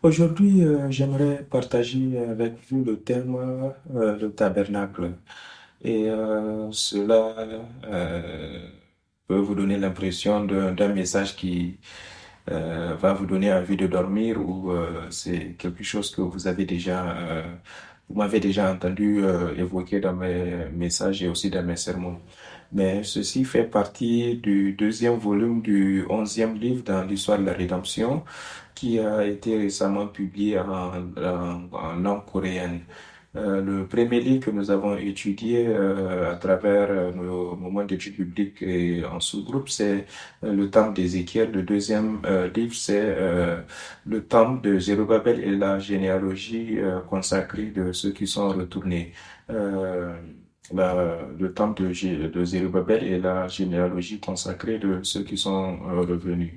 Aujourd'hui, j'aimerais partager avec vous le thème le tabernacle. Et cela peut vous donner l'impression d'un message qui va vous donner envie de dormir ou c'est quelque chose que vous m'avez déjà entendu évoquer dans mes messages et aussi dans mes sermons. Mais ceci fait partie du deuxième volume du 11e livre dans l'histoire de la rédemption qui a été récemment publié en langue coréenne. Le premier livre que nous avons étudié à travers nos moments d'études bibliques et en sous-groupe, c'est le temple d'Ézéchiel. Le deuxième livre, c'est le temple de Zérubabel et la généalogie consacrée de ceux qui sont retournés. Euh, le temple de Zérubabel et la généalogie consacrée de ceux qui sont revenus.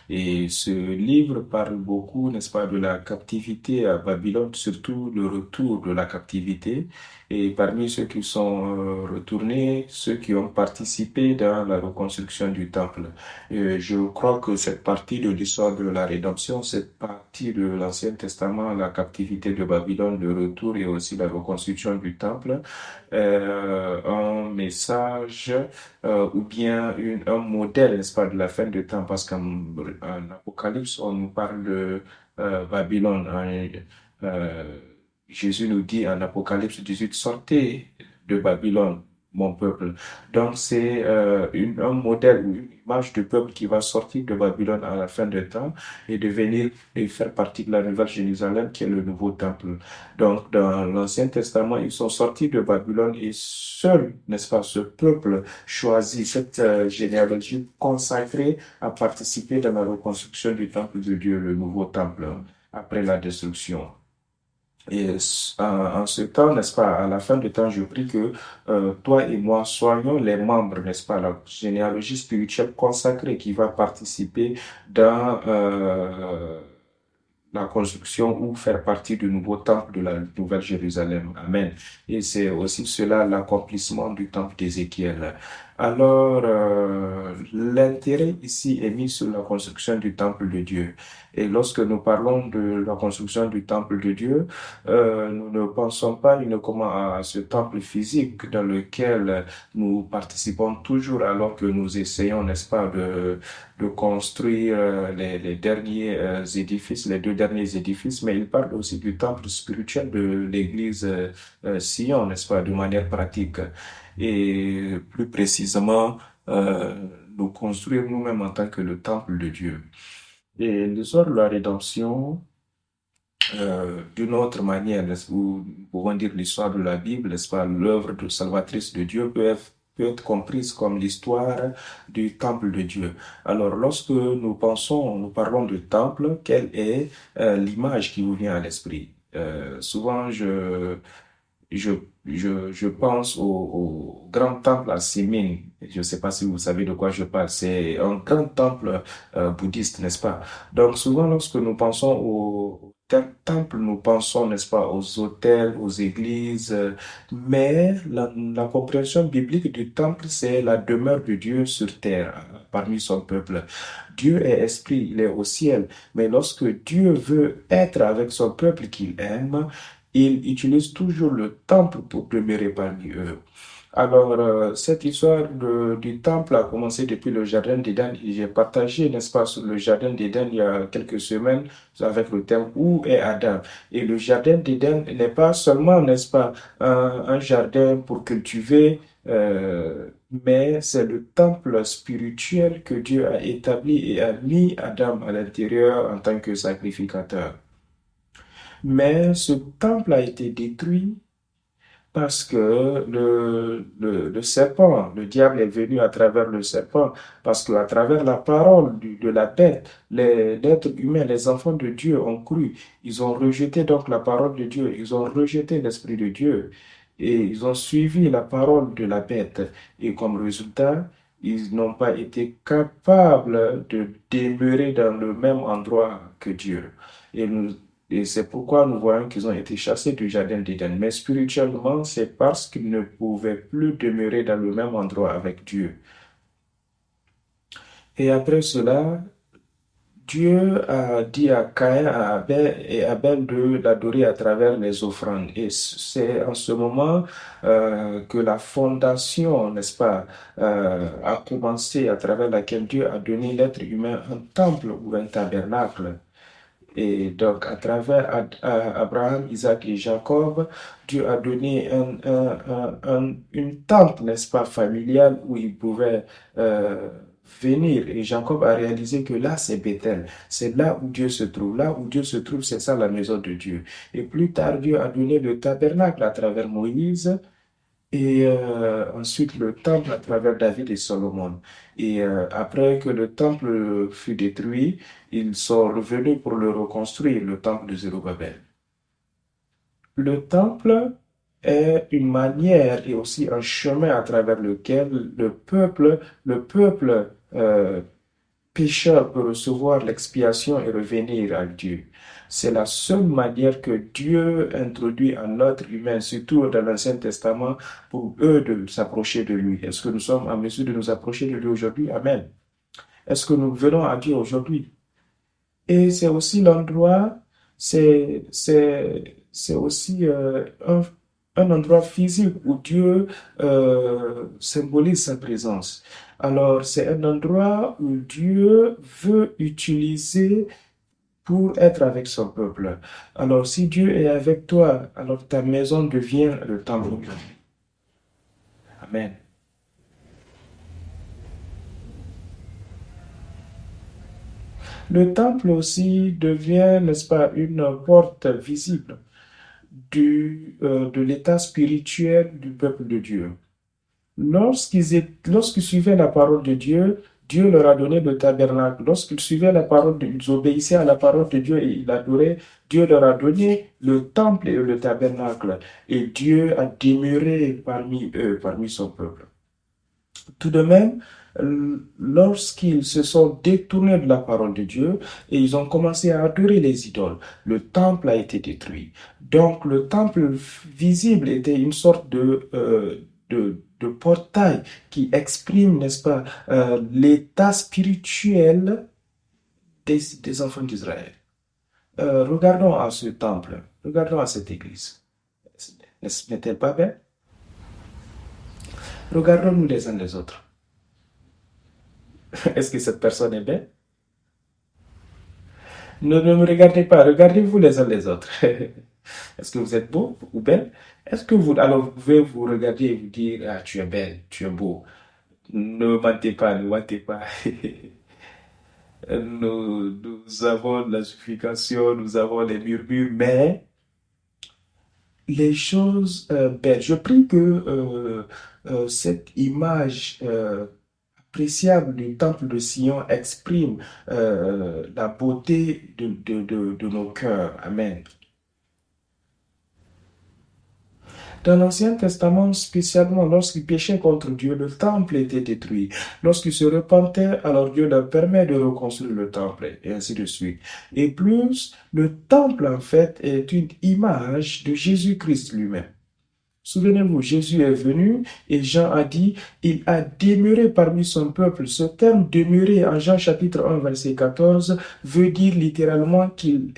Et ce livre parle beaucoup, n'est-ce pas, de la captivité à Babylone, surtout le retour de la captivité. Et parmi ceux qui sont retournés, ceux qui ont participé dans la reconstruction du temple. Et je crois que cette partie de l'histoire de la rédemption, cette partie de l'Ancien Testament, la captivité de Babylone, le retour et aussi la reconstruction du temple, un message ou bien un modèle, n'est-ce pas, de la fin du temps, parce qu'en Apocalypse, on nous parle de Babylone. Euh, Jésus nous dit en Apocalypse 18, sortez de Babylone, mon peuple. Donc, c'est un modèle ou une image du peuple qui va sortir de Babylone à la fin des temps et devenir et faire partie de la nouvelle Jérusalem qui est le nouveau temple. Donc, dans l'Ancien Testament, ils sont sortis de Babylone et seul, n'est-ce pas, ce peuple choisi, cette généalogie consacrée à participer dans la reconstruction du temple de Dieu, le nouveau temple, après la destruction. Et en ce temps, n'est-ce pas, à la fin du temps, je prie que toi et moi soyons les membres, n'est-ce pas, la généalogie spirituelle consacrée qui va participer dans la construction ou faire partie du nouveau temple de la Nouvelle Jérusalem. Amen. Et c'est aussi cela l'accomplissement du temple d'Ézéchiel. Alors, l'intérêt ici est mis sur la construction du temple de Dieu. Et lorsque nous parlons de la construction du temple de Dieu, nous ne pensons pas uniquement à ce temple physique dans lequel nous participons toujours alors que nous essayons, n'est-ce pas, de construire les derniers édifices, les deux derniers édifices, mais il parle aussi du temple spirituel de l'église Sion, n'est-ce pas, de manière pratique. Et plus précisément, nous construire nous-mêmes en tant que le temple de Dieu. Et l'histoire de la rédemption, d'une autre manière, nous pouvons dire l'histoire de la Bible, n'est-ce pas, l'œuvre de salvatrice de Dieu peut être comprise comme l'histoire du temple de Dieu. Alors, lorsque nous parlons de temple, quelle est l'image qui vous vient à l'esprit? Souvent, je, je pense au grand temple à Simin. Je ne sais pas si vous savez de quoi je parle. C'est un grand temple bouddhiste, n'est-ce pas? Donc souvent, lorsque nous pensons au temple, nous pensons, n'est-ce pas, aux hôtels, aux églises, mais la compréhension biblique du temple, c'est la demeure de Dieu sur terre, parmi son peuple. Dieu est esprit, il est au ciel, mais lorsque Dieu veut être avec son peuple qu'il aime, il utilise toujours le temple pour demeurer parmi eux. Alors, cette histoire du temple a commencé depuis le jardin d'Éden. J'ai partagé, n'est-ce pas, sur le jardin d'Éden il y a quelques semaines avec le thème Où est Adam? Et le jardin d'Éden n'est pas seulement, n'est-ce pas, un jardin pour cultiver, mais c'est le temple spirituel que Dieu a établi et a mis Adam à l'intérieur en tant que sacrificateur. Mais ce temple a été détruit parce que le serpent, le diable est venu à travers le serpent, parce qu'à travers la parole de la bête, l'être humain, les enfants de Dieu ont cru. Ils ont rejeté donc la parole de Dieu, ils ont rejeté l'Esprit de Dieu et ils ont suivi la parole de la bête. Et comme résultat, ils n'ont pas été capables de demeurer dans le même endroit que Dieu. Et nous et c'est pourquoi nous voyons qu'ils ont été chassés du jardin d'Éden. Mais spirituellement, c'est parce qu'ils ne pouvaient plus demeurer dans le même endroit avec Dieu. Et après cela, Dieu a dit à Caïn, à Abel et Abel de l'adorer à travers les offrandes. Et c'est en ce moment que la fondation, n'est-ce pas, a commencé à travers laquelle Dieu a donné l'être humain un temple ou un tabernacle. Et donc, à travers Abraham, Isaac et Jacob, Dieu a donné une tente, n'est-ce pas, familiale où ils pouvaient venir. Et Jacob a réalisé que là, c'est Bethel. C'est là où Dieu se trouve. Là où Dieu se trouve, c'est ça la maison de Dieu. Et plus tard, Dieu a donné le tabernacle à travers Moïse et ensuite le temple à travers David et Salomon. Et après que le temple fut détruit, ils sont revenus pour le reconstruire, le temple de Zérubabel. Le temple est une manière et aussi un chemin à travers lequel le peuple pécheur peut recevoir l'expiation et revenir à Dieu. C'est la seule manière que Dieu introduit à l'être humain, surtout dans l'Ancien Testament, pour eux de s'approcher de lui. Est-ce que nous sommes en mesure de nous approcher de lui aujourd'hui? Amen. Est-ce que nous venons à Dieu aujourd'hui? Et c'est aussi l'endroit, c'est aussi un endroit physique où Dieu symbolise sa présence. Alors, c'est un endroit où Dieu veut utiliser pour être avec son peuple. Alors, si Dieu est avec toi, alors ta maison devient le temple de Dieu. Amen. Le temple aussi devient, n'est-ce pas, une porte visible de l'état spirituel du peuple de Dieu. Lorsqu'ils suivaient la parole de Dieu, Dieu leur a donné le tabernacle. Lorsqu'ils suivaient la parole ils obéissaient à la parole de Dieu et ils adoraient, Dieu leur a donné le temple et le tabernacle. Et Dieu a demeuré parmi eux, parmi son peuple. Tout de même, lorsqu'ils se sont détournés de la parole de Dieu et ils ont commencé à adorer les idoles, le temple a été détruit. Donc, le temple visible était une sorte de portail qui exprime, n'est-ce pas, l'état spirituel des enfants d'Israël. Regardons à ce temple, regardons à cette église. N'est-elle pas belle? Regardons-nous les uns les autres. Est-ce que cette personne est belle? Ne me regardez pas, regardez-vous les uns les autres. Est-ce que vous êtes beau ou belle? Est-ce que alors vous pouvez vous regarder et vous dire, ah, tu es belle, tu es beau. Ne mentez pas, ne mentez pas. Nous avons la justification, nous avons les murmures, mais les choses belles. Je prie que cette image appréciable du temple de Sion exprime la beauté de nos cœurs. Amen. Dans l'Ancien Testament, spécialement lorsqu'ils péchaient contre Dieu, le temple était détruit. Lorsqu'ils se repentaient, alors Dieu leur permet de reconstruire le temple, et ainsi de suite. Et plus, le temple, en fait, est une image de Jésus-Christ lui-même. Souvenez-vous, Jésus est venu et Jean a dit, il a demeuré parmi son peuple. Ce terme demeurer en Jean chapitre 1 verset 14 veut dire littéralement qu'il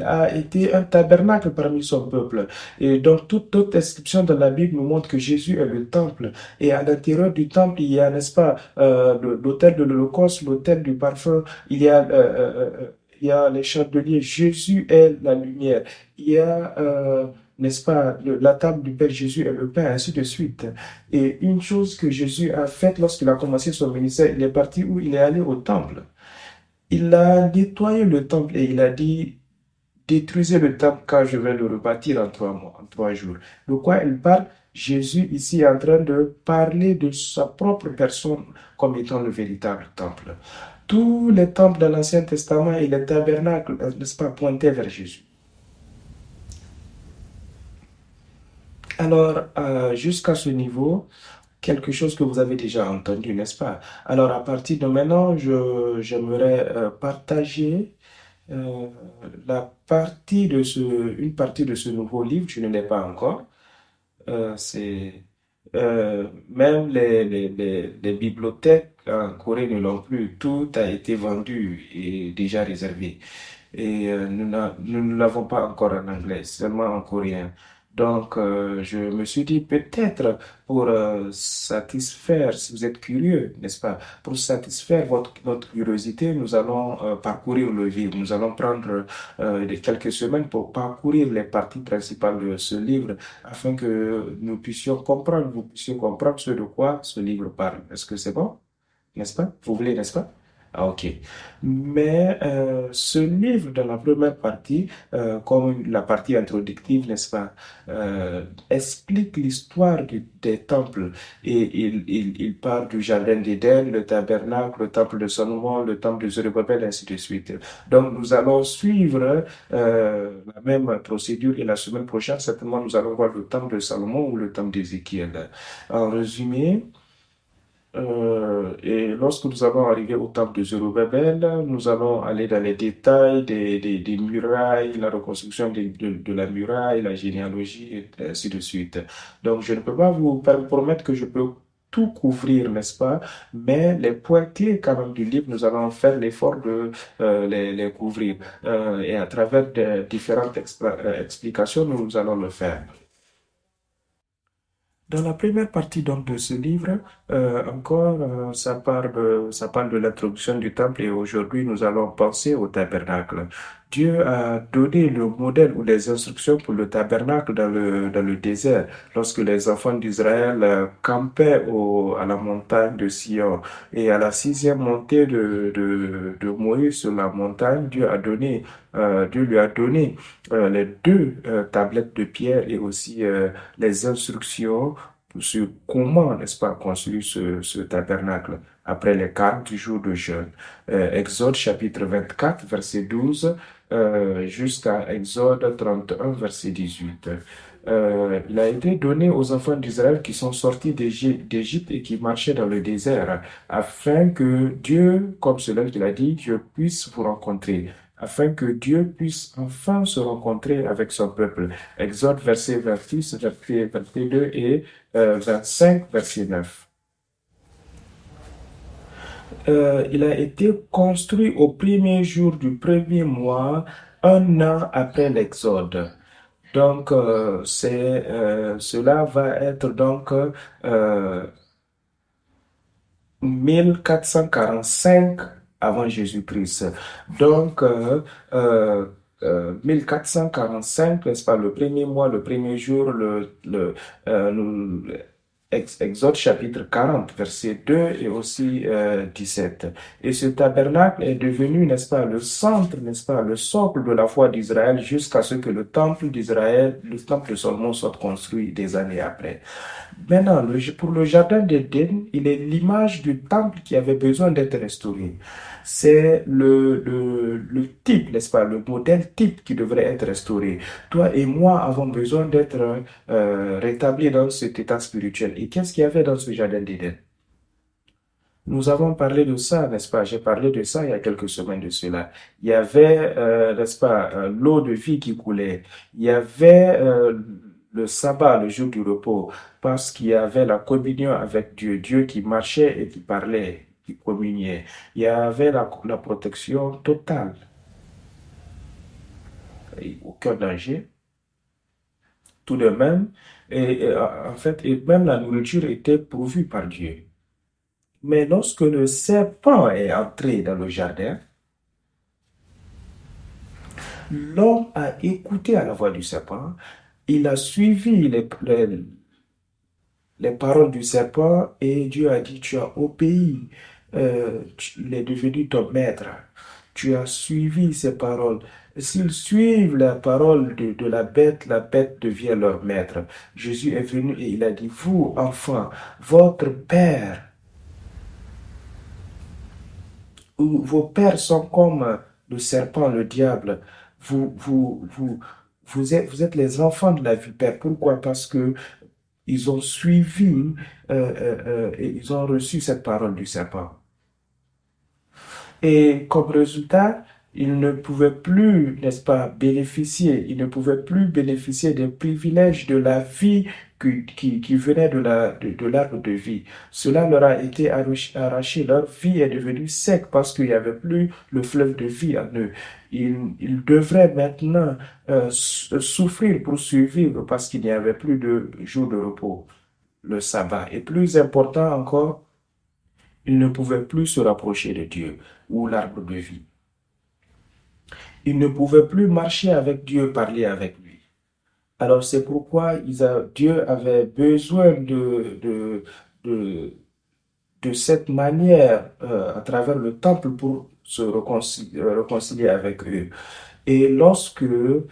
a été un tabernacle parmi son peuple. Et donc toute autre description dans la Bible nous montre que Jésus est le temple. Et à l'intérieur du temple, il y a, n'est-ce pas, l'autel de l'Holocauste, l'autel du parfum, il y a les chandeliers. Jésus est la lumière. Il y a n'est-ce pas, la table du Père Jésus et le pain, ainsi de suite. Et une chose que Jésus a faite lorsqu'il a commencé son ministère, il est parti où il est allé au temple. Il a nettoyé le temple et il a dit, détruisez le temple car je vais le rebâtir en 3 mois, en 3 jours. De quoi il parle? Jésus ici est en train de parler de sa propre personne comme étant le véritable temple. Tous les temples dans l'Ancien Testament et les tabernacles, n'est-ce pas, pointaient vers Jésus. Alors, jusqu'à ce niveau, quelque chose que vous avez déjà entendu, n'est-ce pas? Alors, à partir de maintenant, j'aimerais partager euh, une partie de ce nouveau livre. Je ne l'ai pas encore. C'est même les bibliothèques en Corée ne l'ont plus. Tout a été vendu et déjà réservé. Et nous ne l'avons pas encore en anglais, seulement en coréen. Donc, je me suis dit peut-être pour satisfaire, si vous êtes curieux, n'est-ce pas, pour satisfaire notre curiosité, nous allons parcourir le livre. Nous allons prendre quelques semaines pour parcourir les parties principales de ce livre afin que nous puissions comprendre, vous puissiez comprendre ce de quoi ce livre parle. Est-ce que c'est bon? N'est-ce pas? Vous voulez, n'est-ce pas? Ah, ok. Mais ce livre, dans la première partie, comme la partie introductive, n'est-ce pas, explique l'histoire des temples. Et il parle du jardin d'Éden, le tabernacle, le temple de Salomon, le temple de Zorobabel, ainsi de suite. Donc, nous allons suivre la même procédure et la semaine prochaine, certainement, nous allons voir le temple de Salomon ou le temple d'Ézéchiel. En résumé, et lorsque nous allons arriver au temple de Zorobabel, nous allons aller dans les détails des murailles, la reconstruction de la muraille, la généalogie, et ainsi de suite. Donc, je ne peux pas vous promettre que je peux tout couvrir, n'est-ce pas? Mais les points clés quand même du livre, nous allons faire l'effort de les couvrir. Et à travers de différentes explications, nous allons le faire. Dans la première partie donc de ce livre, encore, ça parle de l'introduction du temple et aujourd'hui nous allons penser au tabernacle. Dieu a donné le modèle ou les instructions pour le tabernacle dans le désert lorsque les enfants d'Israël campaient à la montagne de Sion. Et à la sixième montée de Moïse sur la montagne, Dieu lui a donné les deux tablettes de pierre et aussi les instructions sur comment, n'est-ce pas, construire ce tabernacle après les 40 jours de jeûne. Exode chapitre 24, verset 12, jusqu'à Exode 31, verset 18. Il a été donné aux enfants d'Israël qui sont sortis d'Égypte et qui marchaient dans le désert, afin que Dieu, comme cela qu'il a dit, Dieu puisse vous rencontrer, afin que Dieu puisse enfin se rencontrer avec son peuple. Exode verset 26, verset 22 et 25, verset 9. Il a été construit au premier jour du premier mois, un an après l'Exode. Donc, cela va être donc 1445 avant Jésus-Christ. Donc, 1445, n'est-ce pas, le premier mois, le premier jour, Exode chapitre 40, verset 2 et aussi 17. Et ce tabernacle est devenu, n'est-ce pas, le centre, n'est-ce pas, le socle de la foi d'Israël jusqu'à ce que le temple d'Israël, le temple de Salomon soit construit des années après. Maintenant, pour le jardin d'Éden, il est l'image du temple qui avait besoin d'être restauré. C'est le type, n'est-ce pas, le modèle type qui devrait être restauré. Toi et moi avons besoin d'être rétablis dans cet état spirituel. Et qu'est-ce qu'il y avait dans ce jardin d'Éden? Nous avons parlé de ça, n'est-ce pas? J'ai parlé de ça il y a quelques semaines de cela. Il y avait, n'est-ce pas, l'eau de vie qui coulait. Il y avait le sabbat, le jour du repos, parce qu'il y avait la communion avec Dieu, Dieu qui marchait et qui parlait, qui communiait. Il y avait la protection totale, et aucun danger, tout de même. En fait, et même la nourriture était pourvue par Dieu. Mais lorsque le serpent est entré dans le jardin, l'homme a écouté à la voix du serpent, il a suivi les paroles du serpent et Dieu a dit, tu as obéi, il est devenu ton maître, tu as suivi ses paroles. S'ils suivent la parole de la bête devient leur maître. Jésus est venu et il a dit, vous, enfants, votre père, ou vos pères sont comme le serpent, le diable. Vous, vous, vous, vous êtes les enfants de la vipère. Pourquoi? Parce que ils ont suivi et ils ont reçu cette parole du serpent. Et comme résultat, ils ne pouvaient plus, n'est-ce pas, bénéficier, ils ne pouvaient plus bénéficier des privilèges de la vie qui venaient de l'arbre de vie. Cela leur a été arraché. Leur vie est devenue sec parce qu'il n'y avait plus le fleuve de vie en eux. Ils devraient maintenant souffrir pour survivre parce qu'il n'y avait plus de jour de repos, le sabbat. Et plus important encore, ils ne pouvaient plus se rapprocher de Dieu ou l'arbre de vie. Ils ne pouvaient plus marcher avec Dieu, parler avec lui. Alors c'est pourquoi Dieu avait besoin de, de cette manière à travers le temple pour se réconcilier avec eux. Et lorsqu'ils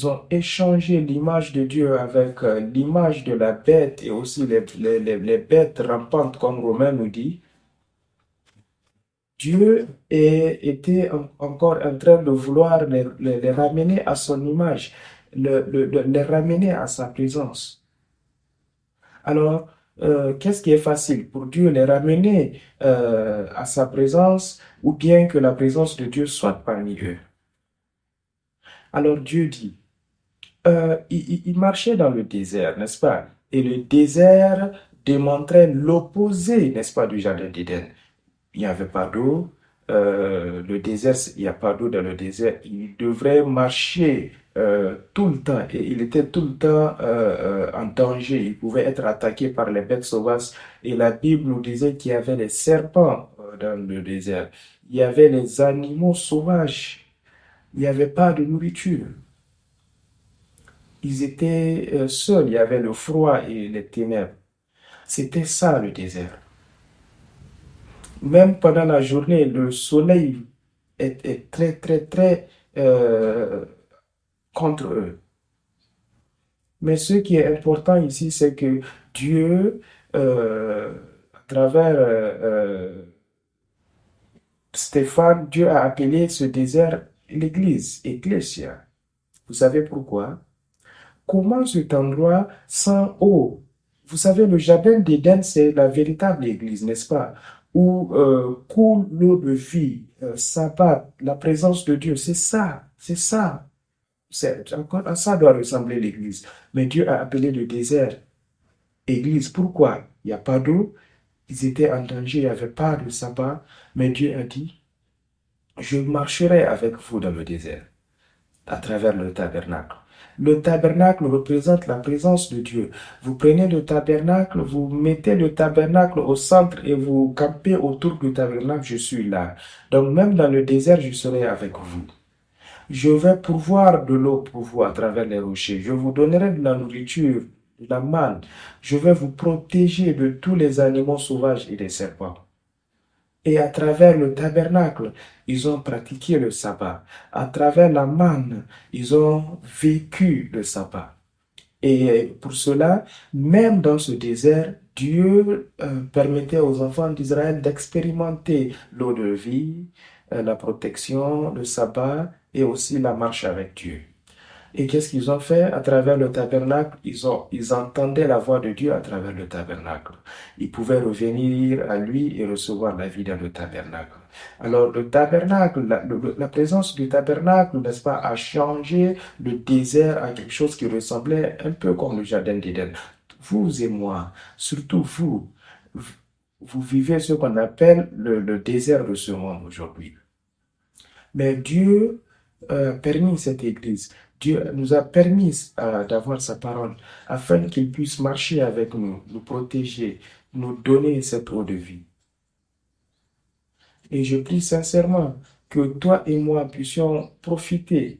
ont échangé l'image de Dieu avec l'image de la bête et aussi les bêtes rampantes, comme Romain nous dit, Dieu était encore en train de vouloir les ramener à son image, les ramener à sa présence. Alors, qu'est-ce qui est facile pour Dieu, les ramener à sa présence ou bien que la présence de Dieu soit parmi eux? Alors Dieu dit, il marchait dans le désert, n'est-ce pas? Et le désert démontrait l'opposé, n'est-ce pas, du jardin d'Éden. Il n'y avait pas d'eau. Le désert, il n'y a pas d'eau dans le désert. Il devrait marcher tout le temps et il était tout le temps en danger. Il pouvait être attaqué par les bêtes sauvages. Et la Bible nous disait qu'il y avait des serpents dans le désert. Il y avait les animaux sauvages. Il n'y avait pas de nourriture. Ils étaient seuls. Il y avait le froid et les ténèbres. C'était ça le désert. Même pendant la journée, le soleil est très, très, très contre eux. Mais ce qui est important ici, c'est que Dieu, à travers Stéphane, Dieu a appelé ce désert l'église, Ecclesia. Vous savez pourquoi? Comment cet endroit sans eau? Vous savez, le jardin d'Éden, c'est la véritable église, n'est-ce pas? Où coule l'eau de vie, sabbat, la présence de Dieu. C'est ça, c'est ça. C'est encore à ça doit ressembler l'église. Mais Dieu a appelé le désert église. Pourquoi? Il n'y a pas d'eau. Ils étaient en danger, il n'y avait pas de sabbat. Mais Dieu a dit, je marcherai avec vous dans le désert, à travers le tabernacle. Le tabernacle représente la présence de Dieu. Vous prenez le tabernacle, vous mettez le tabernacle au centre et vous campez autour du tabernacle, je suis là. Donc même dans le désert, je serai avec vous. Je vais pourvoir de l'eau pour vous à travers les rochers. Je vous donnerai de la nourriture, de la manne. Je vais vous protéger de tous les animaux sauvages et des serpents. Et à travers le tabernacle, ils ont pratiqué le sabbat. À travers la manne, ils ont vécu le sabbat. Et pour cela, même dans ce désert, Dieu permettait aux enfants d'Israël d'expérimenter l'eau de vie, la protection, le sabbat et aussi la marche avec Dieu. Et qu'est-ce qu'ils ont fait à travers le tabernacle? Ils entendaient la voix de Dieu à travers le tabernacle. Ils pouvaient revenir à lui et recevoir la vie dans le tabernacle. Alors, le tabernacle, la présence du tabernacle, n'est-ce pas, a changé le désert à quelque chose qui ressemblait un peu comme le jardin d'Éden. Vous et moi, surtout vous, vous vivez ce qu'on appelle le désert de ce monde aujourd'hui. Mais Dieu a permis cette église. Dieu nous a permis d'avoir sa parole afin qu'il puisse marcher avec nous, nous protéger, nous donner cette eau de vie. Et je prie sincèrement que toi et moi puissions profiter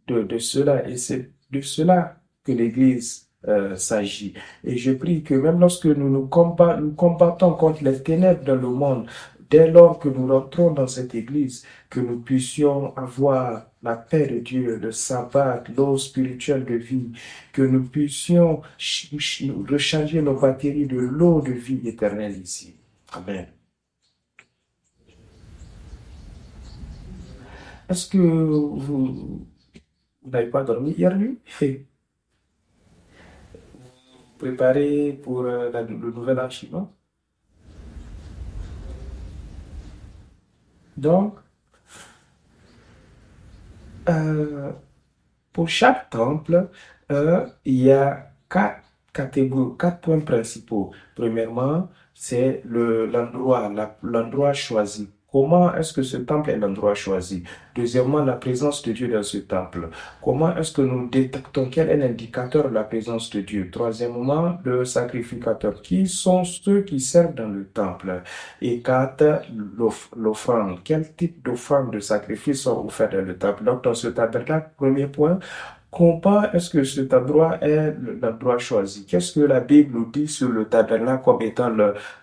de cela. Et c'est de cela que l'Église s'agit. Et je prie que même lorsque nous combattons contre les ténèbres dans le monde, dès lors que nous rentrons dans cette Église, que nous puissions avoir la paix de Dieu, le sabbat, l'eau spirituelle de vie, que nous puissions recharger nos batteries de l'eau de vie éternelle ici. Amen. Est-ce que vous n'avez pas dormi hier nuit? Préparé pour le nouvel archivement. Donc, euh, pour chaque temple, il y a catégories, 4 points principaux. Premièrement, c'est l'endroit choisi. Comment est-ce que ce temple est l'endroit choisi? Deuxièmement, la présence de Dieu dans ce temple. Comment est-ce que nous détectons quel est l'indicateur de la présence de Dieu? Troisièmement, le sacrificateur. Qui sont ceux qui servent dans le temple? Et quatre, l'offrande. Quel type d'offrande de sacrifice sont offerts dans le temple? Donc, dans ce tabernacle, premier point, comment est-ce que cet endroit est l'endroit choisi? Qu'est-ce que la Bible nous dit sur le tabernacle comme étant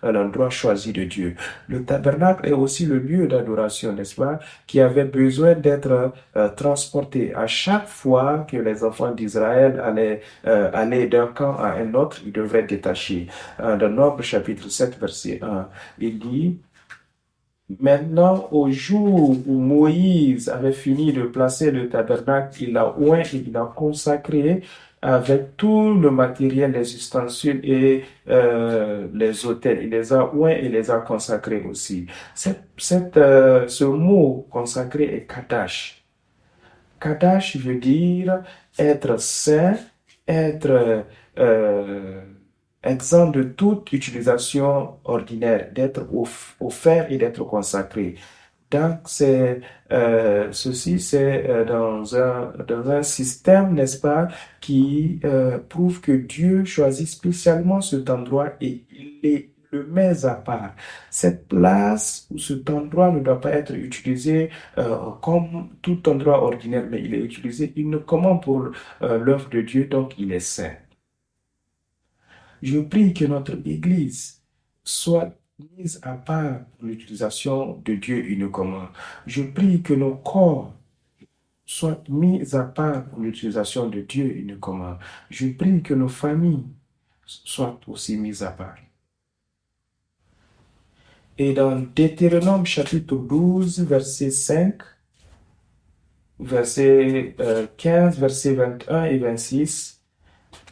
l'endroit choisi de Dieu? Le tabernacle est aussi le lieu d'adoration, n'est-ce pas, qui avait besoin d'être transporté. À chaque fois que les enfants d'Israël allaient d'un camp à un autre, ils devaient être détachés. Dans Nombre chapitre 7, verset 1, il dit: Maintenant, au jour où Moïse avait fini de placer le tabernacle, il l'a oint et il l'a consacré avec tout le matériel, les ustensiles et les autels. Il les a oints et les a consacrés aussi. Ce mot consacré est Kadash. Kadash veut dire être saint, être exempt de toute utilisation ordinaire, d'être offert et d'être consacré. Donc, ceci, c'est dans un système, n'est-ce pas, qui prouve que Dieu choisit spécialement cet endroit et il le met à part. Cette place ou cet endroit ne doit pas être utilisé comme tout endroit ordinaire, mais il est utilisé uniquement pour l'œuvre de Dieu, donc il est saint. Je prie que notre Église soit mise à part pour l'utilisation de Dieu uniquement. Je prie que nos corps soient mis à part pour l'utilisation de Dieu uniquement. Je prie que nos familles soient aussi mises à part. Et dans Deutéronome chapitre 12, verset 5, verset 15, verset 21 et 26,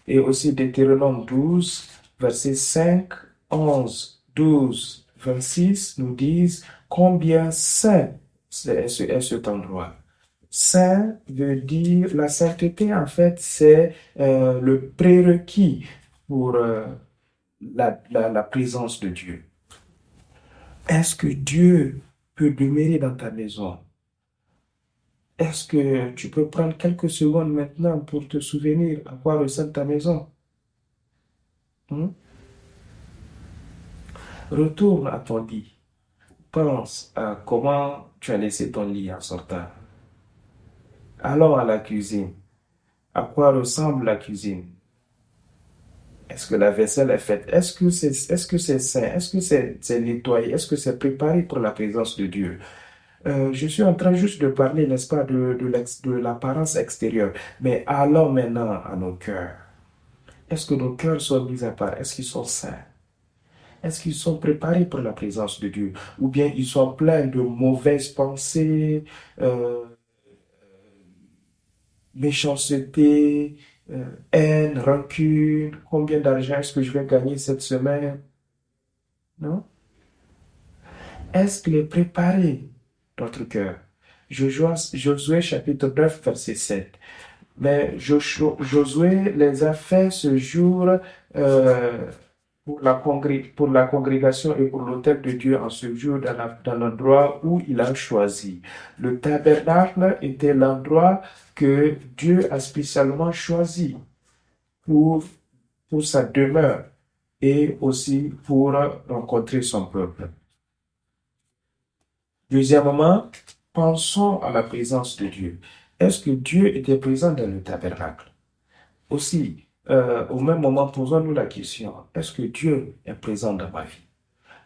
et aussi Deutéronome 12, versets 5, 11, 12, 26 nous disent combien saint est cet endroit. Saint veut dire, la sainteté en fait, c'est le prérequis pour la présence de Dieu. Est-ce que Dieu peut demeurer dans ta maison? Est-ce que tu peux prendre quelques secondes maintenant pour te souvenir à quoi ressemble ta maison? Retourne à ton lit. Pense à comment tu as laissé ton lit en sortant. Allons à la cuisine. À quoi ressemble la cuisine? Est-ce que la vaisselle est faite? Est-ce que c'est sain? Est-ce que c'est nettoyé? Est-ce que c'est préparé pour la présence de Dieu? Je suis en train juste de parler, n'est-ce pas, de l'apparence extérieure. Mais allons maintenant à nos cœurs. Est-ce que nos cœurs sont mis à part? Est-ce qu'ils sont sains? Est-ce qu'ils sont préparés pour la présence de Dieu? Ou bien ils sont pleins de mauvaises pensées, méchanceté, haine, rancune? Combien d'argent est-ce que je vais gagner cette semaine? Non? Est-ce qu'il est préparé, notre cœur? Josué chapitre 9, verset 7. Mais Josué les a fait ce jour pour la congrégation et pour l'autel de Dieu en ce jour dans l'endroit où il a choisi. Le tabernacle était l'endroit que Dieu a spécialement choisi pour sa demeure et aussi pour rencontrer son peuple. Deuxièmement, pensons à la présence de Dieu. Est-ce que Dieu était présent dans le tabernacle? Aussi, au même moment, posons-nous la question, est-ce que Dieu est présent dans ma vie?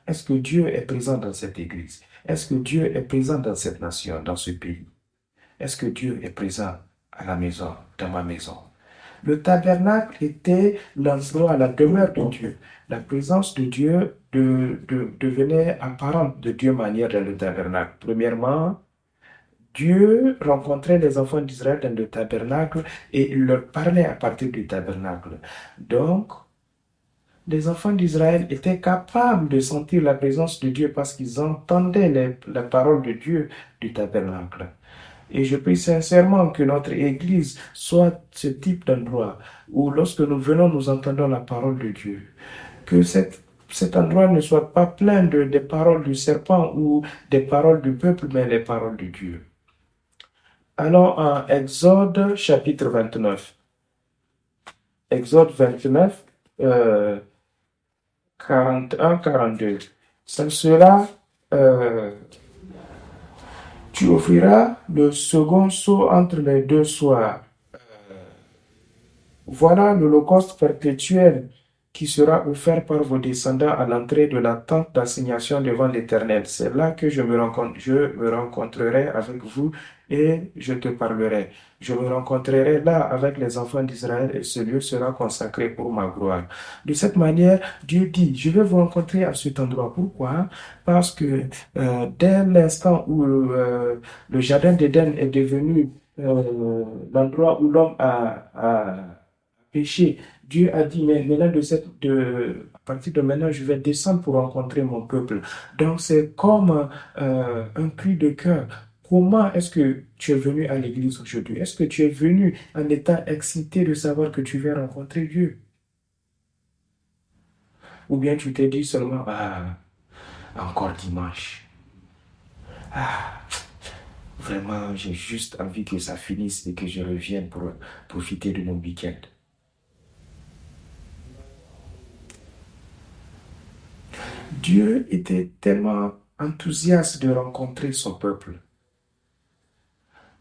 Est-ce que Dieu est présent dans cette église? Est-ce que Dieu est présent dans cette nation, dans ce pays? Est-ce que Dieu est présent à la maison, dans ma maison? Le tabernacle était l'endroit, la demeure de Dieu. La présence de Dieu devenait apparente de deux manières dans le tabernacle. Premièrement, Dieu rencontrait les enfants d'Israël dans le tabernacle et il leur parlait à partir du tabernacle. Donc, les enfants d'Israël étaient capables de sentir la présence de Dieu parce qu'ils entendaient la parole de Dieu du tabernacle. Et je prie sincèrement que notre Église soit ce type d'endroit où lorsque nous venons, nous entendons la parole de Dieu. Que cet endroit ne soit pas plein des paroles du serpent ou des paroles du peuple, mais les paroles de Dieu. Allons en Exode chapitre 29. Exode 29, 41, 42. Sans cela, tu offriras le second seau entre les deux soirs. Voilà l'holocauste perpétuel qui sera offert par vos descendants à l'entrée de la tente d'assignation devant l'Éternel. C'est là que je me rencontrerai avec vous et je te parlerai. Je me rencontrerai là avec les enfants d'Israël et ce lieu sera consacré pour ma gloire. De cette manière, Dieu dit, je vais vous rencontrer à cet endroit. Pourquoi? Parce que dès l'instant où le jardin d'Éden est devenu l'endroit où l'homme a péché, Dieu a dit, mais maintenant à partir de maintenant, je vais descendre pour rencontrer mon peuple. Donc c'est comme un cri de cœur. Comment est-ce que tu es venu à l'église aujourd'hui? Est-ce que tu es venu en étant excité de savoir que tu viens rencontrer Dieu? Ou bien tu t'es dit seulement, ah, encore dimanche. Ah, vraiment, j'ai juste envie que ça finisse et que je revienne pour profiter de mon week-end. Dieu était tellement enthousiaste de rencontrer son peuple.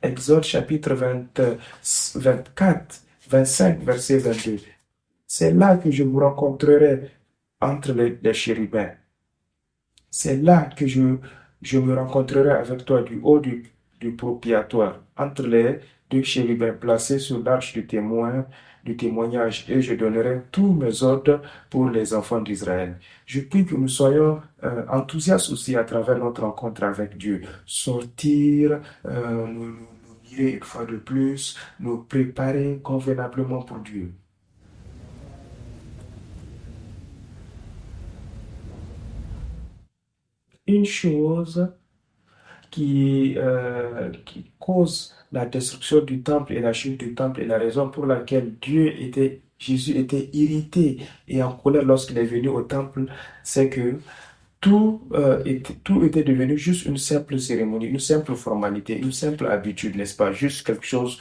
Exode chapitre 24, 25, verset 22. C'est là que je vous rencontrerai entre les chérubins. C'est là que je me rencontrerai avec toi du haut du propiatoire, entre les deux chérubins placés sur l'arche du témoignage, et je donnerai tous mes ordres pour les enfants d'Israël. Je prie que nous soyons enthousiastes aussi à travers notre rencontre avec Dieu. Sortir, nous lire une fois de plus, nous préparer convenablement pour Dieu. Une chose qui cause la destruction du temple et la chute du temple et la raison pour laquelle Jésus était irrité et en colère lorsqu'il est venu au temple, c'est que tout était devenu juste une simple cérémonie, une simple formalité, une simple habitude, n'est-ce pas? Juste quelque chose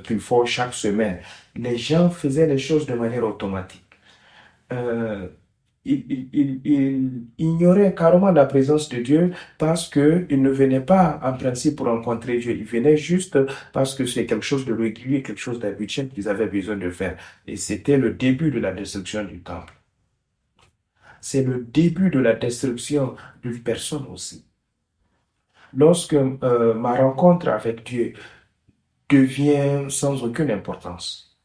qu'il faut chaque semaine. Les gens faisaient les choses de manière automatique. Euh, il ignorait carrément la présence de Dieu parce qu'il ne venait pas en principe pour rencontrer Dieu. Il venait juste parce que c'est quelque chose de régulier, quelque chose d'habituel qu'ils avaient besoin de faire. Et c'était le début de la destruction du temple. C'est le début de la destruction d'une personne aussi. Lorsque ma rencontre avec Dieu devient sans aucune importance.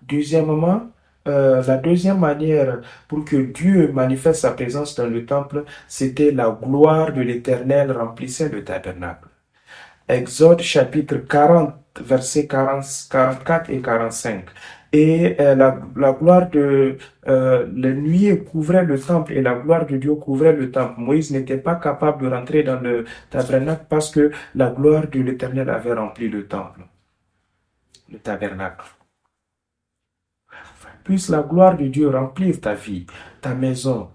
Deuxièmement, la deuxième manière pour que Dieu manifeste sa présence dans le temple, c'était la gloire de l'Éternel remplissait le tabernacle. Exode chapitre 40, versets 44 et 45. Et la gloire le nuée couvrait le temple et la gloire de Dieu couvrait le temple. Moïse n'était pas capable de rentrer dans le tabernacle parce que la gloire de l'Éternel avait rempli le temple, le tabernacle. Puisse la gloire de Dieu remplir ta vie, ta maison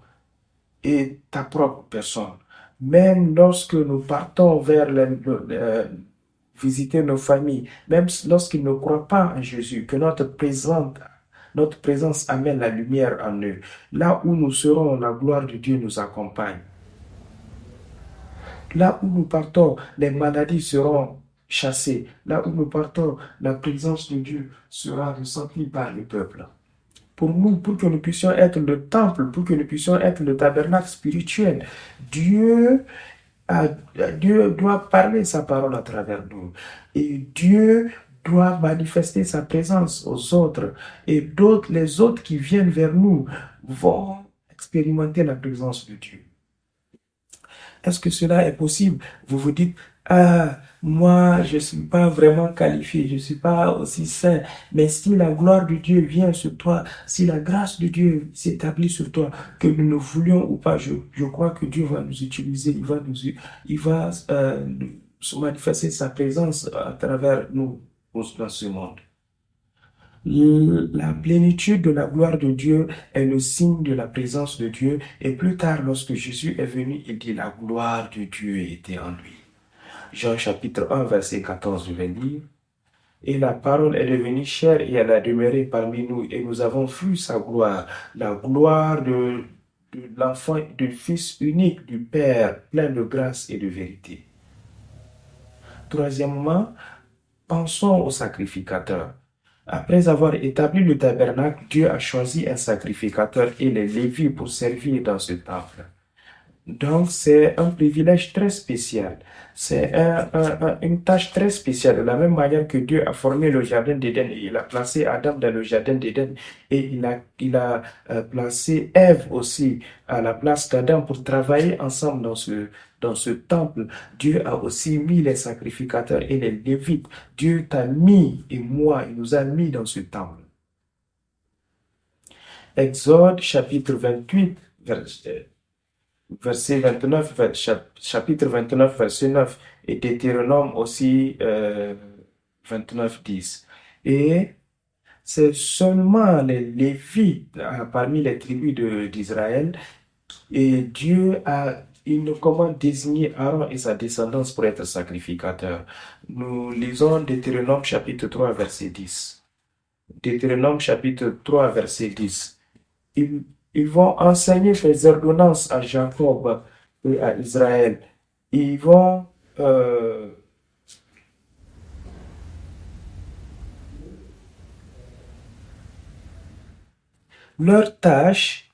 et ta propre personne. Même lorsque nous partons vers visiter nos familles, même lorsqu'ils ne croient pas en Jésus, que notre présence amène la lumière en eux. Là où nous serons, la gloire de Dieu nous accompagne. Là où nous partons, les maladies seront chassées. Là où nous partons, la présence de Dieu sera ressentie par le peuple. Pour nous, pour que nous puissions être le temple, pour que nous puissions être le tabernacle spirituel, Dieu doit parler sa parole à travers nous. Et Dieu doit manifester sa présence aux autres. Et les autres qui viennent vers nous vont expérimenter la présence de Dieu. Est-ce que cela est possible? Vous vous dites, ah, moi, je ne suis pas vraiment qualifié, je ne suis pas aussi saint. Mais si la gloire de Dieu vient sur toi, si la grâce de Dieu s'établit sur toi, que nous le voulions ou pas, je crois que Dieu va nous utiliser, il va manifester sa présence à travers nous dans ce monde. La plénitude de la gloire de Dieu est le signe de la présence de Dieu. Et plus tard, lorsque Jésus est venu, il dit la gloire de Dieu était en lui. Jean chapitre 1, verset 14, je vais lire. Et la parole est devenue chair et elle a demeuré parmi nous et nous avons vu sa gloire, la gloire de l'enfant, du Fils unique du Père, plein de grâce et de vérité. Troisièmement, pensons au sacrificateur. Après avoir établi le tabernacle, Dieu a choisi un sacrificateur et les Lévites pour servir dans ce temple. Donc, c'est un privilège très spécial. C'est une tâche très spéciale. De la même manière que Dieu a formé le jardin d'Éden et il a placé Adam dans le jardin d'Éden et il a placé Ève aussi à la place d'Adam pour travailler ensemble dans ce temple. Dieu a aussi mis les sacrificateurs et les Lévites. Dieu t'a mis et moi, il nous a mis dans ce temple. Exode chapitre 28, verset 29, chapitre 29, verset 9, et Deutéronome aussi 29, 10. Et c'est seulement les Lévites parmi les tribus d'Israël, et Dieu a comment désigner Aaron et sa descendance pour être sacrificateurs. Nous lisons Deutéronome chapitre 3, verset 10. Deutéronome chapitre 3, verset 10. Ils vont enseigner ces ordonnances à Jacob et à Israël. Ils vont leur tâche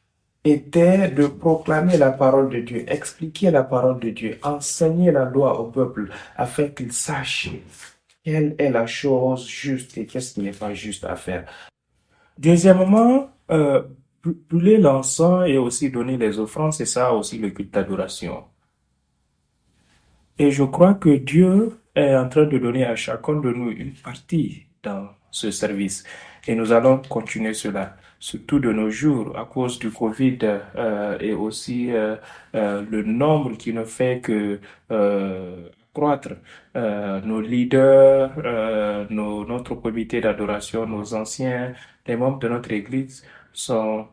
était de proclamer la parole de Dieu, expliquer la parole de Dieu, enseigner la loi au peuple afin qu'ils sachent quelle est la chose juste et qu'est-ce qui n'est pas juste à faire. Deuxièmement, brûler l'encens et aussi donner les offrandes, c'est ça aussi le culte d'adoration. Et je crois que Dieu est en train de donner à chacun de nous une partie dans ce service. Et nous allons continuer cela, surtout de nos jours, à cause du Covid et aussi le nombre qui ne fait que croître. Nos leaders, notre comité d'adoration, nos anciens, les membres de notre Église sont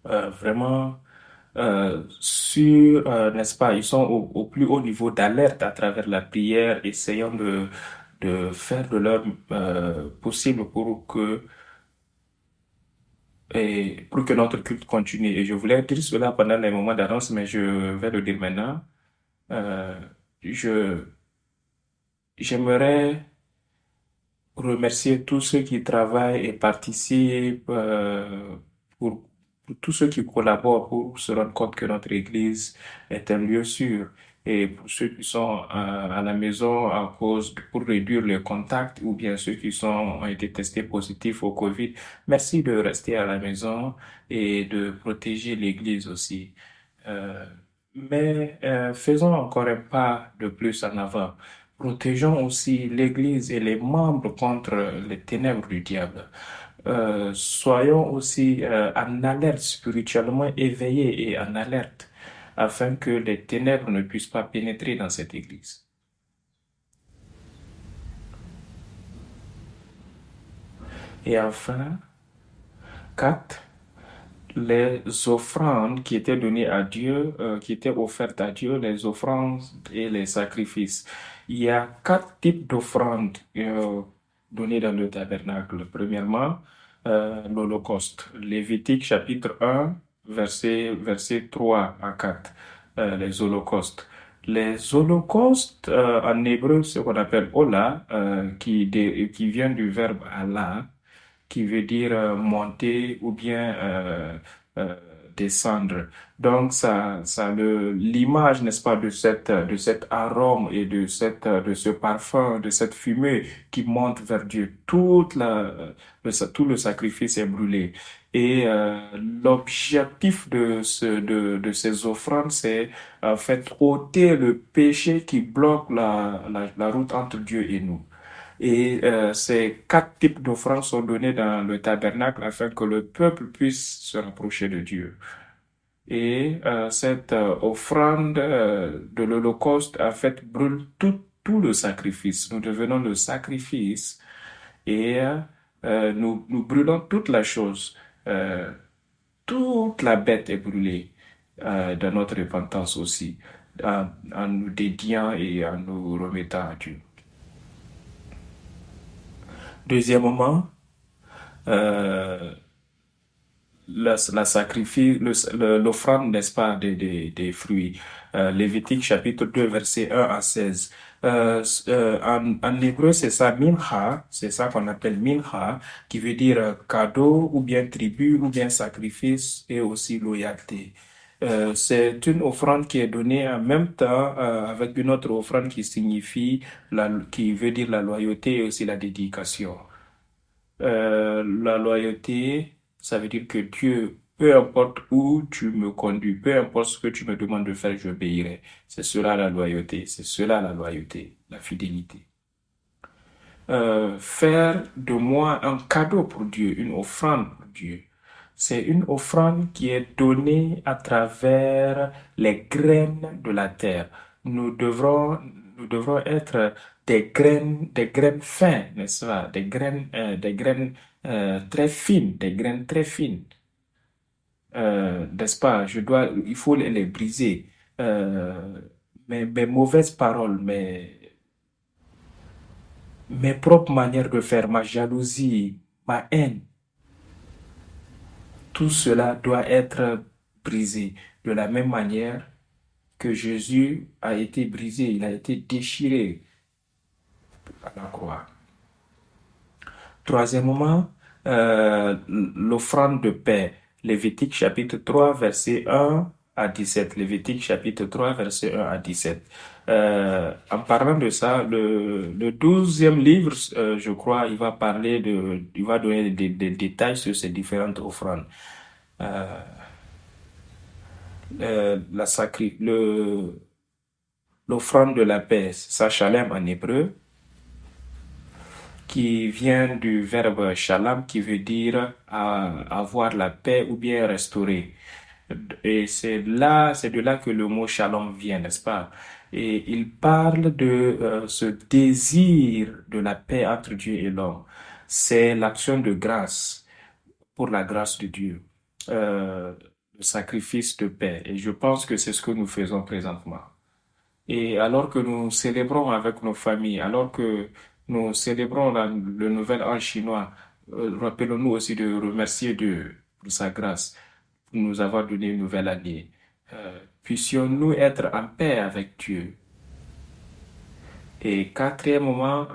vraiment n'est-ce pas, ils sont au plus haut niveau d'alerte à travers la prière, essayant de faire de leur possible pour que notre culte continue. Et je voulais dire cela pendant les moments d'annonce, mais je vais le dire maintenant. Euh, je, J'aimerais remercier tous ceux qui travaillent et participent, pour, pour tous ceux qui collaborent pour se rendre compte que notre Église est un lieu sûr. Et pour ceux qui sont à la maison pour réduire les contacts ou bien ceux qui ont été testés positifs au Covid, merci de rester à la maison et de protéger l'Église aussi. Euh, mais faisons encore un pas de plus en avant. Protégeons aussi l'Église et les membres contre les ténèbres du diable. Soyons aussi en alerte spirituellement éveillés et en alerte afin que les ténèbres ne puissent pas pénétrer dans cette Église. Et enfin, 4, les offrandes qui étaient données à Dieu, qui étaient offertes à Dieu, les offrandes et les sacrifices. Il y a 4 types d'offrandes données dans le tabernacle. Premièrement, l'Holocauste. Lévitique chapitre 1, verset 3 à 4. Les holocaustes. Les holocaustes, en hébreu, ce qu'on appelle Ola, qui vient du verbe Allah, qui veut dire monter ou bien euh, descendre. Donc, l'image, n'est-ce pas, de cet arôme et de ce parfum, de cette fumée qui monte vers Dieu. Tout le sacrifice est brûlé. Et l'objectif de ces offrandes, c'est en fait ôter le péché qui bloque la route entre Dieu et nous. Et ces 4 types d'offrandes sont donnés dans le tabernacle afin que le peuple puisse se rapprocher de Dieu. Et cette offrande de l'Holocauste, en fait, brûle tout le sacrifice. Nous devenons le sacrifice et nous brûlons toute la chose. Euh, Toute la bête est brûlée dans notre repentance aussi, en nous dédiant et en nous remettant à Dieu. Deuxièmement, euh, la sacrifice, l'offrande, n'est-ce pas, des fruits. Lévitique chapitre 2, verset 1 à 16. En hébreu, c'est ça, mincha, c'est ça qu'on appelle mincha, qui veut dire cadeau, ou bien tribut, ou bien sacrifice, et aussi loyauté. C'est une offrande qui est donnée en même temps avec une autre offrande qui signifie, qui veut dire la loyauté et aussi la dédication. La loyauté, ça veut dire que Dieu, peu importe où tu me conduis, peu importe ce que tu me demandes de faire, j'obéirai. C'est cela la loyauté, c'est cela la loyauté, la fidélité. Faire de moi un cadeau pour Dieu, une offrande pour Dieu. C'est une offrande qui est donnée à travers les graines de la terre. Nous devrons, nous devrons être des graines fines, n'est-ce pas? Des graines très fines, des graines très fines. N'est-ce pas? Il faut les briser. Euh, mes mauvaises paroles, mes propres manières de faire, ma jalousie, ma haine, tout cela doit être brisé de la même manière que Jésus a été brisé, il a été déchiré à la croix. Troisièmement, l'offrande de paix. Lévitique chapitre 3, verset 1 à 17. Lévitique chapitre 3, verset 1 à 17. En parlant de ça, le 12e livre, je crois, il va donner des détails sur ces différentes offrandes. Euh, l'offrande de la paix, ça, shalem en hébreu, qui vient du verbe shalom, qui veut dire avoir la paix ou bien restaurer. Et c'est de là que le mot shalom vient, n'est-ce pas? Et il parle de ce désir de la paix entre Dieu et l'homme. C'est l'action de grâce pour la grâce de Dieu, le sacrifice de paix. Et je pense que c'est ce que nous faisons présentement. Et alors que nous célébrons avec nos familles, alors que nous célébrons le nouvel an chinois, rappelons-nous aussi de remercier Dieu pour sa grâce, pour nous avoir donné une nouvelle année. Puissions-nous être en paix avec Dieu. Et quatrièmement,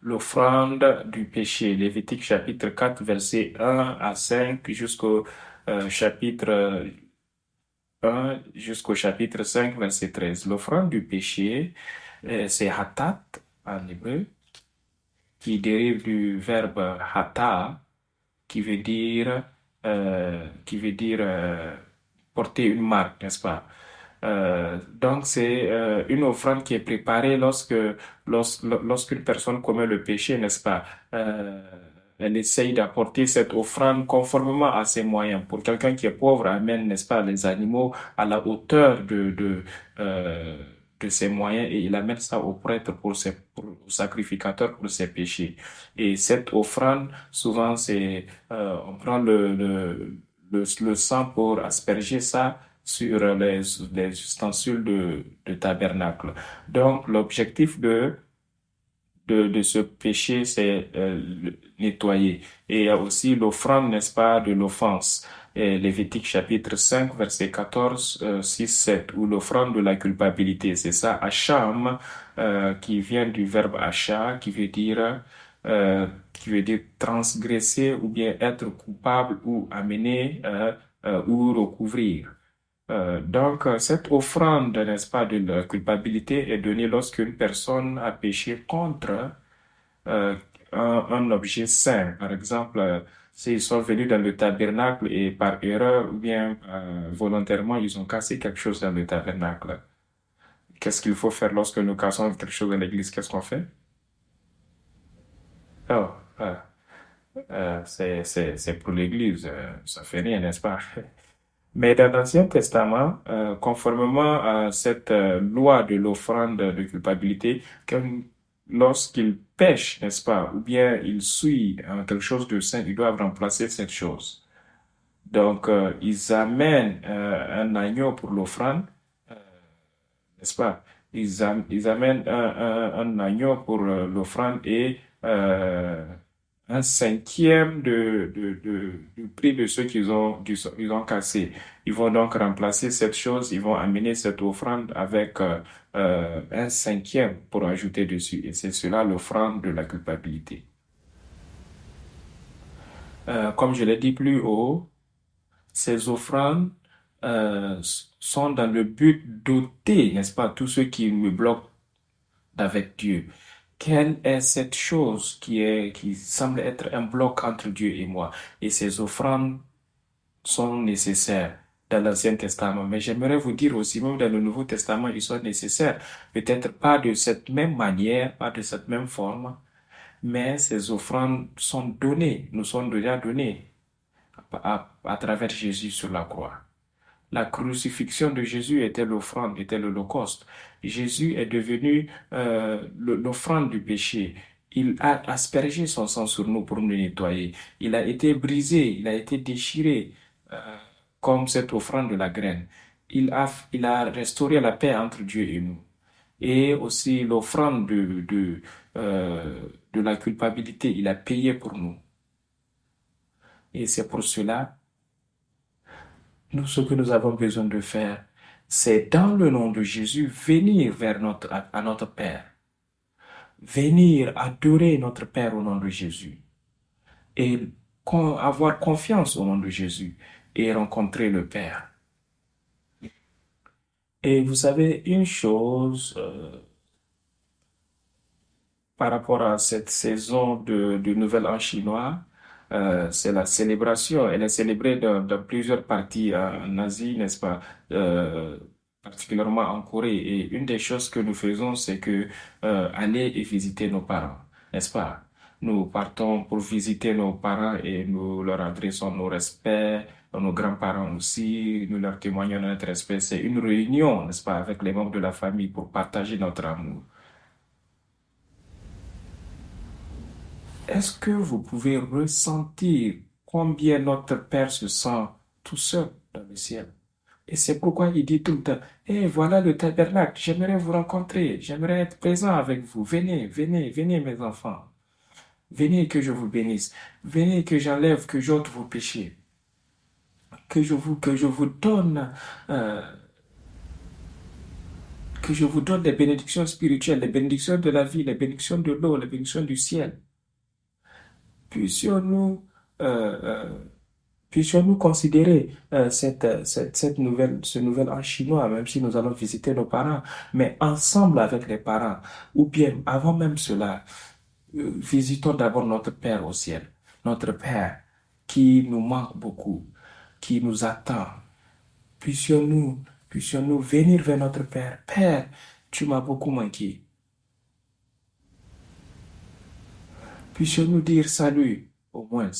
l'offrande du péché, Lévitique chapitre 4, verset 1 à 5 jusqu'au chapitre 1 jusqu'au chapitre 5, verset 13. L'offrande du péché, c'est hatat en hébreu, qui dérive du verbe hata, qui veut dire porter une marque, n'est-ce pas? Donc c'est une offrande qui est préparée lorsqu'une personne commet le péché, n'est-ce pas? Euh, Elle essaye d'apporter cette offrande conformément à ses moyens. Pour quelqu'un qui est pauvre, amène, n'est-ce pas, les animaux à la hauteur euh, de ses moyens et il amène ça au prêtre au sacrificateur pour ses péchés. Et cette offrande, souvent, on prend le sang pour asperger ça sur les ustensiles de tabernacle. Donc, l'objectif de ce péché, c'est le nettoyer. Et il y a aussi l'offrande, n'est-ce pas, de l'offense. Et Lévitique chapitre 5, verset 14, 6, 7, ou l'offrande de la culpabilité. C'est ça, Hacham, qui vient du verbe hacha, qui veut dire transgresser ou bien être coupable ou amener ou recouvrir. Donc, cette offrande, n'est-ce pas, de la culpabilité est donnée lorsqu'une personne a péché contre euh, un objet saint. Par exemple, s'ils sont venus dans le tabernacle et par erreur ou bien volontairement, ils ont cassé quelque chose dans le tabernacle. Qu'est-ce qu'il faut faire lorsque nous cassons quelque chose dans l'église? Qu'est-ce qu'on fait? Oh, c'est pour l'église, ça fait rien, n'est-ce pas? Mais dans l'Ancien Testament, conformément à cette loi de l'offrande de culpabilité, lorsqu'il pêche, n'est-ce pas, ou bien il suit quelque chose de saint, ils doivent remplacer cette chose. Donc, ils amènent un agneau pour l'offrande, n'est-ce pas? Ils amènent un agneau pour l'offrande et un cinquième du prix de ceux ils ont cassé. Ils vont donc remplacer cette chose, ils vont amener cette offrande avec un cinquième pour ajouter dessus. Et c'est cela l'offrande de la culpabilité. Comme je l'ai dit plus haut, ces offrandes sont dans le but d'ôter, n'est-ce pas, tous ceux qui me bloquent avec Dieu. Quelle est cette chose qui semble être un bloc entre Dieu et moi? Et ces offrandes sont nécessaires dans l'Ancien Testament. Mais j'aimerais vous dire aussi, même dans le Nouveau Testament, ils sont nécessaires. Peut-être pas de cette même manière, pas de cette même forme, mais ces offrandes sont données, nous sont déjà données à travers Jésus sur la croix. La crucifixion de Jésus était l'offrande, était l'Holocauste. Jésus est devenu l'offrande du péché. Il a aspergé son sang sur nous pour nous nettoyer. Il a été brisé, il a été déchiré comme cette offrande de la graine. Il a restauré la paix entre Dieu et nous. Et aussi l'offrande de la culpabilité, il a payé pour nous. Et c'est pour cela nous, ce que nous avons besoin de faire, c'est dans le nom de Jésus venir vers à notre Père, venir adorer notre Père au nom de Jésus et avoir confiance au nom de Jésus et rencontrer le Père. Et vous savez une chose par rapport à cette saison de Nouvel An chinois, c'est la célébration. Elle est célébrée dans plusieurs parties en Asie, n'est-ce pas? Euh, Particulièrement en Corée. Et une des choses que nous faisons, c'est que aller et visiter nos parents, n'est-ce pas? Nous partons pour visiter nos parents et nous leur adressons nos respects, nos grands-parents aussi, nous leur témoignons notre respect. C'est une réunion, n'est-ce pas, avec les membres de la famille pour partager notre amour. Est-ce que vous pouvez ressentir combien notre Père se sent tout seul dans le ciel? Et c'est pourquoi il dit tout le temps, eh, voilà le tabernacle, j'aimerais vous rencontrer, j'aimerais être présent avec vous. Venez, venez, venez mes enfants. Venez que je vous bénisse. Venez que j'enlève, que j'ôte vos péchés. Que je vous donne, euh, que je vous donne les bénédictions spirituelles, les bénédictions de la vie, les bénédictions de l'eau, les bénédictions du ciel. Puissions-nous euh, euh, puissions-nous considérer cette nouvelle, ce nouvel an chinois, même si nous allons visiter nos parents, mais ensemble avec les parents, ou bien avant même cela, visitons d'abord notre Père au ciel, notre Père qui nous manque beaucoup, qui nous attend. Puissions-nous venir vers notre Père. Père, tu m'as beaucoup manqué. Puissions-nous dire salut, au moins.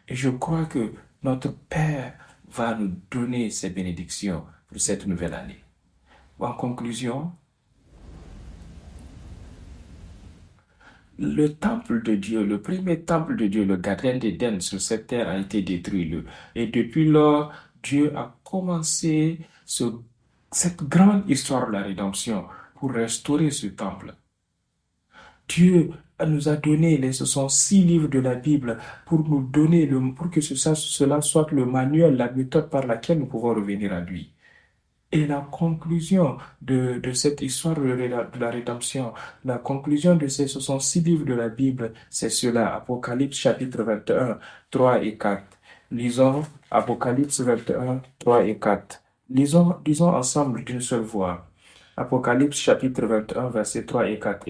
Et je crois que notre Père va nous donner ses bénédictions pour cette nouvelle année. En conclusion, le temple de Dieu, le premier temple de Dieu, le Jardin d'Éden sur cette terre a été détruit. Et depuis lors, Dieu a commencé cette grande histoire de la rédemption pour restaurer ce temple. Dieu nous a donné ce sont 6 livres de la Bible pour nous donner, pour que cela soit le manuel, la méthode par laquelle nous pouvons revenir à lui. Et la conclusion de cette histoire de la rédemption, la conclusion ce sont 6 livres de la Bible, c'est cela, Apocalypse chapitre 21, 3 et 4. Lisons Apocalypse 21, 3 et 4. Lisons ensemble d'une seule voix. Apocalypse chapitre 21, versets 3 et 4.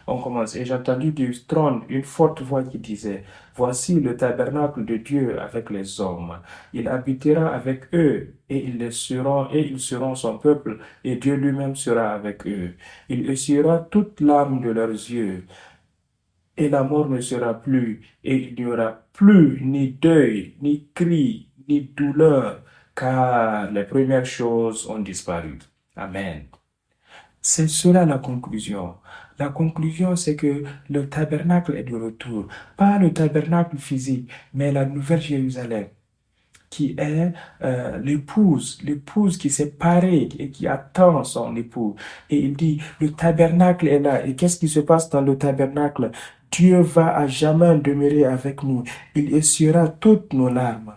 On commence, et j'ai entendu du trône une forte voix qui disait, voici le tabernacle de Dieu avec les hommes. Il habitera avec eux, et ils seront son peuple, et Dieu lui-même sera avec eux. Il essuiera toute larme de leurs yeux, et la mort ne sera plus, et il n'y aura plus ni deuil, ni cri, ni douleur, car les premières choses ont disparu. Amen. C'est cela la conclusion. La conclusion, c'est que le tabernacle est de retour. Pas le tabernacle physique, mais la nouvelle Jérusalem, qui est l'épouse qui s'est parée et qui attend son époux. Et il dit, le tabernacle est là. Et qu'est-ce qui se passe dans le tabernacle? Dieu va à jamais demeurer avec nous. Il essuiera toutes nos larmes.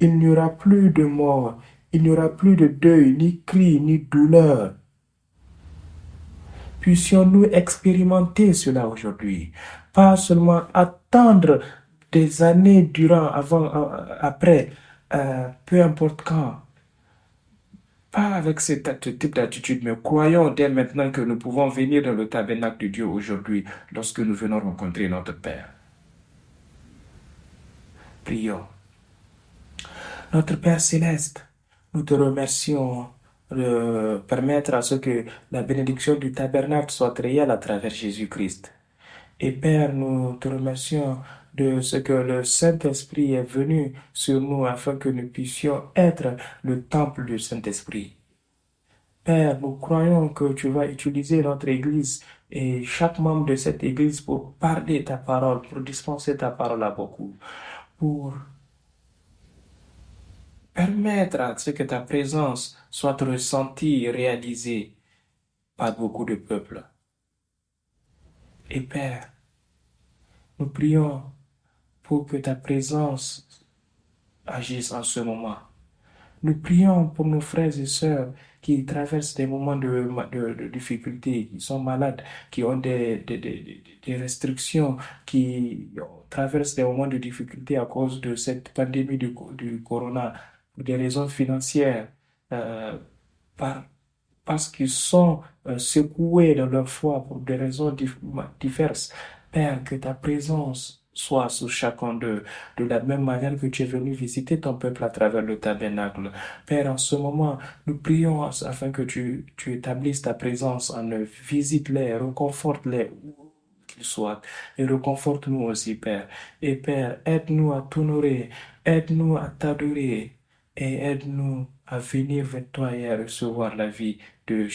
Il n'y aura plus de mort. Il n'y aura plus de deuil, ni cri, ni douleur. Puissions-nous expérimenter cela aujourd'hui, pas seulement attendre des années durant, avant, après, peu importe quand, pas avec ce type d'attitude, mais croyons dès maintenant que nous pouvons venir dans le tabernacle de Dieu aujourd'hui lorsque nous venons rencontrer notre Père. Prions. Notre Père céleste, nous te remercions de permettre à ce que la bénédiction du tabernacle soit réelle à travers Jésus-Christ. Et Père, nous te remercions de ce que le Saint-Esprit est venu sur nous afin que nous puissions être le temple du Saint-Esprit. Père, nous croyons que tu vas utiliser notre Église et chaque membre de cette Église pour parler ta parole, pour dispenser ta parole à beaucoup, pour permettre à ce que ta présence soit ressentie et réalisée par beaucoup de peuples. Et Père, nous prions pour que ta présence agisse en ce moment. Nous prions pour nos frères et sœurs qui traversent des moments de difficulté, qui sont malades, qui ont des restrictions, qui traversent des moments de difficulté à cause de cette pandémie du corona, pour des raisons financières, euh, par, parce qu'ils sont secoués dans leur foi pour des raisons diverses. Père, que ta présence soit sur chacun d'eux, de la même manière que tu es venu visiter ton peuple à travers le tabernacle. Père, en ce moment, nous prions afin que tu établisses ta présence en eux. Visite-les, reconforte-les où qu'ils soient et reconforte-nous aussi, Père. Et Père, aide-nous à t'honorer, aide-nous à t'adorer et aide-nous à venir vers toi et à recevoir la vie de,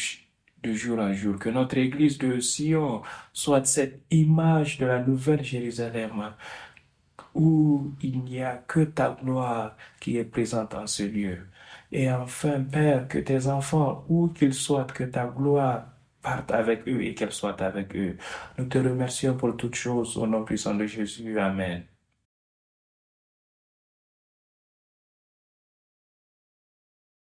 de jour en jour. Que notre église de Sion soit cette image de la nouvelle Jérusalem où il n'y a que ta gloire qui est présente en ce lieu. Et enfin, Père, que tes enfants, où qu'ils soient, que ta gloire parte avec eux et qu'elle soit avec eux. Nous te remercions pour toutes choses au nom puissant de Jésus. Amen.